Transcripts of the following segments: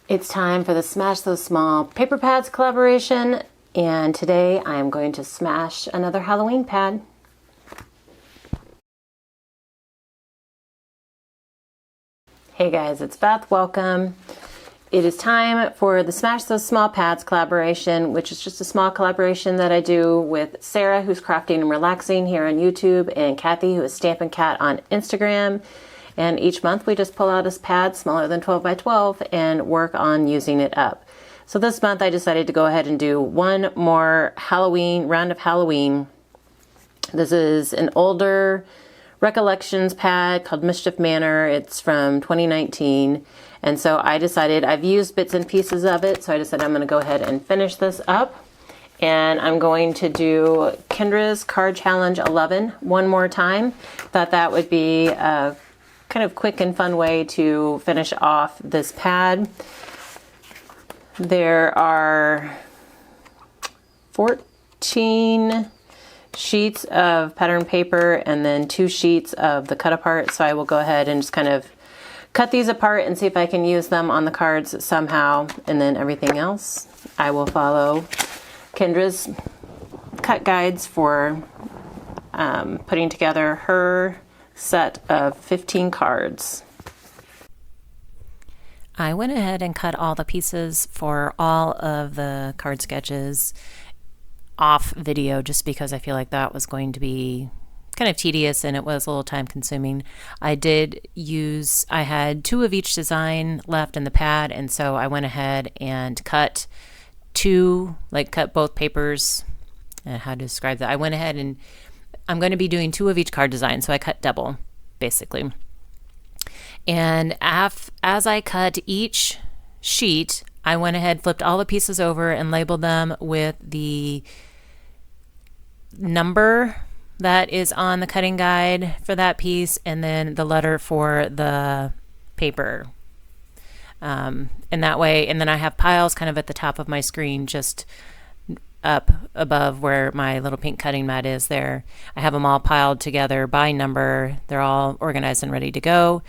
It's time for the Smash Those Small Paper Pads collaboration, and today I'm going to smash another Halloween pad. Hey guys, it's Beth. Welcome. It is time for the Smash Those Small Pads collaboration, which is just a small collaboration that I do with Sarah, who's crafting and relaxing here on YouTube, and Kathy, who is Stampin' Cat on Instagram. And each month we just pull out a pad smaller than 12 by 12 and work on using it up. So this month I decided to go ahead and do one more round of Halloween. This is an older Recollections pad called Mischief Manor. It's from 2019. And so I decided, I've used bits and pieces of it, so I decided I'm going to go ahead and finish this up. And I'm going to do Kendra's Card Challenge 11 one more time. Thought that would be a kind of quick and fun way to finish off this pad. There are 14 sheets of pattern paper and then 2 sheets of the cut apart. So I will go ahead and just kind of cut these apart and see if I can use them on the cards somehow. And then everything else, I will follow Kendra's cut guides for putting together her set of 15 cards. I went ahead and cut all the pieces for all of the card sketches off video just because I feel like that was going to be kind of tedious and it was a little time consuming. I had 2 of each design left in the pad, and so I went ahead and cut both papers. How to describe that? I went ahead and I'm going to be doing 2 of each card design, so I cut double, basically. And as I cut each sheet, I went ahead, flipped all the pieces over, and labeled them with the number that is on the cutting guide for that piece, and then the letter for the paper. And that way, and then I have piles kind of at the top of my screen, just up above where my little pink cutting mat is there. I have them all piled together by number. They're all organized and ready to go.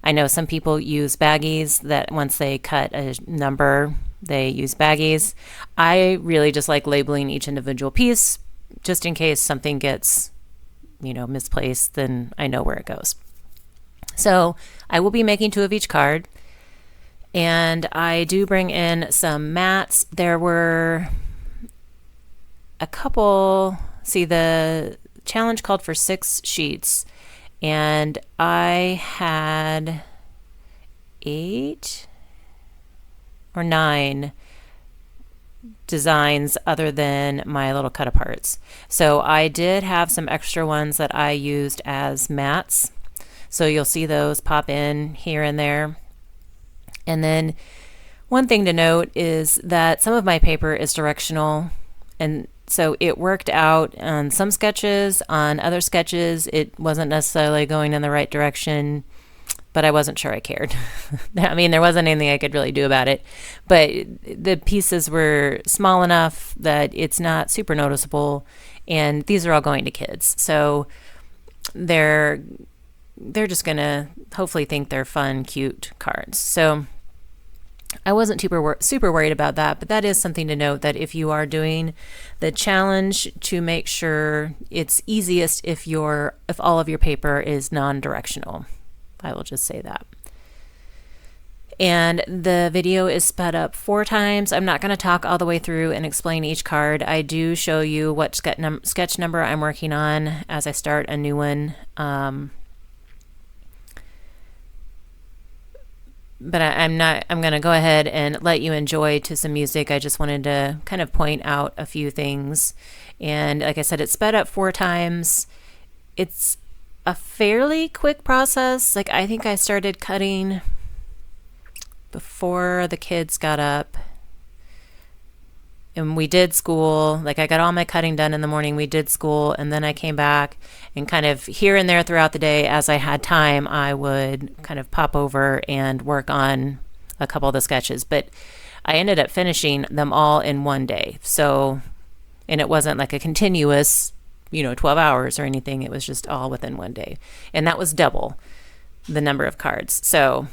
I know some people use baggies, that once they cut a number, they use baggies. I really just like labeling each individual piece, just in case something gets, misplaced, then I know where it goes. So I will be making 2 of each card, and I do bring in some mats. There were a couple. See, the challenge called for 6 sheets, and I had 8 or 9 designs other than my little cut aparts. So I did have some extra ones that I used as mats. So you'll see those pop in here and there. And then one thing to note is that some of my paper is directional, and so it worked out on some sketches. On other sketches, it wasn't necessarily going in the right direction, but I wasn't sure I cared. I mean, there wasn't anything I could really do about it, but the pieces were small enough that it's not super noticeable, and these are all going to kids. So they're just gonna hopefully think they're fun, cute cards. So I wasn't super worried about that, but that is something to note, that if you are doing the challenge, to make sure it's easiest if all of your paper is non-directional. I will just say that. And the video is sped up 4 times. I'm not going to talk all the way through and explain each card. I do show you what sketch number I'm working on as I start a new one. But I'm going to go ahead and let you enjoy to some music. I just wanted to kind of point out a few things. And like I said, it's sped up 4 times. It's a fairly quick process. Like, I think I started cutting before the kids got up. And we did school. Like, I got all my cutting done in the morning. We did school, and then I came back, and kind of here and there throughout the day, as I had time, I would kind of pop over and work on a couple of the sketches. But I ended up finishing them all in one day. So, and it wasn't like a continuous, 12 hours or anything. It was just all within one day. And that was double the number of cards. So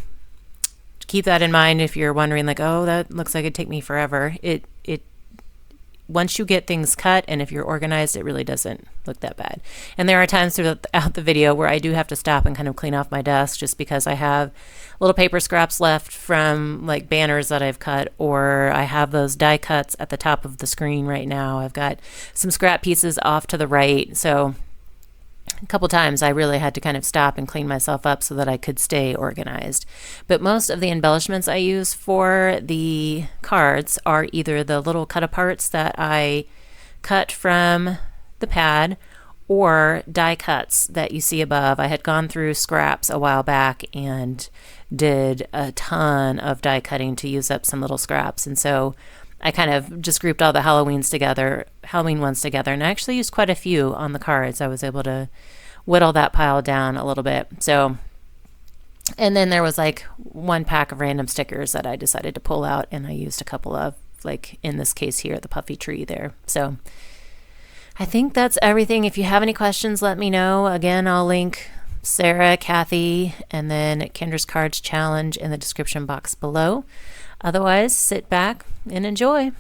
keep that in mind if you're wondering, like, oh, that looks like it'd take me forever. It once you get things cut and if you're organized, it really doesn't look that bad. And there are times throughout the video where I do have to stop and kind of clean off my desk just because I have little paper scraps left from like banners that I've cut, or I have those die cuts at the top of the screen right now. I've got some scrap pieces off to the right. So a couple times I really had to kind of stop and clean myself up so that I could stay organized. But most of the embellishments I use for the cards are either the little cut aparts that I cut from the pad or die cuts that you see above. I had gone through scraps a while back and did a ton of die cutting to use up some little scraps. And so I kind of just grouped all the Halloween ones together, and I actually used quite a few on the cards. I was able to whittle that pile down a little bit. So, and then there was like one pack of random stickers that I decided to pull out, and I used a couple of, like in this case here, the puffy tree there. So I think that's everything. If you have any questions, let me know. Again, I'll link Sarah, Kathy, and then Kendra's Cards Challenge in the description box below. Otherwise, sit back and enjoy.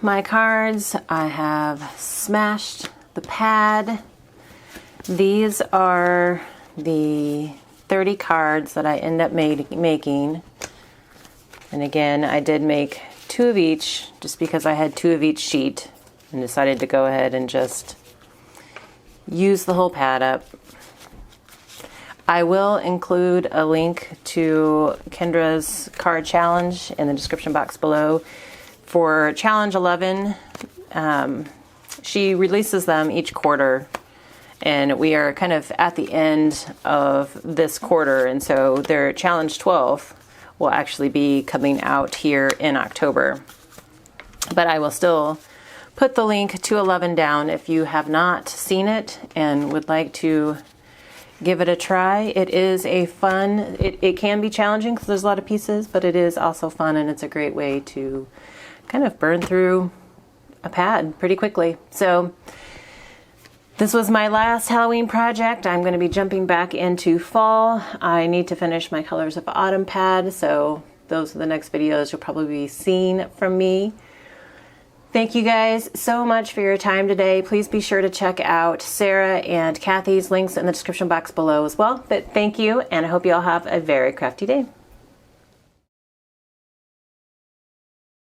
my cards. I have smashed the pad. These are the 30 cards that I end up making. And again, I did make 2 of each just because I had 2 of each sheet and decided to go ahead and just use the whole pad up. I will include a link to Kendra's card challenge in the description box below. For challenge 11, she releases them each quarter, and we are kind of at the end of this quarter, and so their challenge 12 will actually be coming out here in October. But I will still put the link to 11 down if you have not seen it and would like to give it a try. It is a fun, it can be challenging because there's a lot of pieces, but it is also fun, and it's a great way to kind of burn through a pad pretty quickly. So this was my last Halloween project. I'm going to be jumping back into fall. I need to finish my Colors of Autumn pad, so those are the next videos you'll probably be seeing from me. Thank you guys so much for your time today. Please be sure to check out Sarah and Kathy's links in the description box below as well. But thank you, and I hope you all have a very crafty day.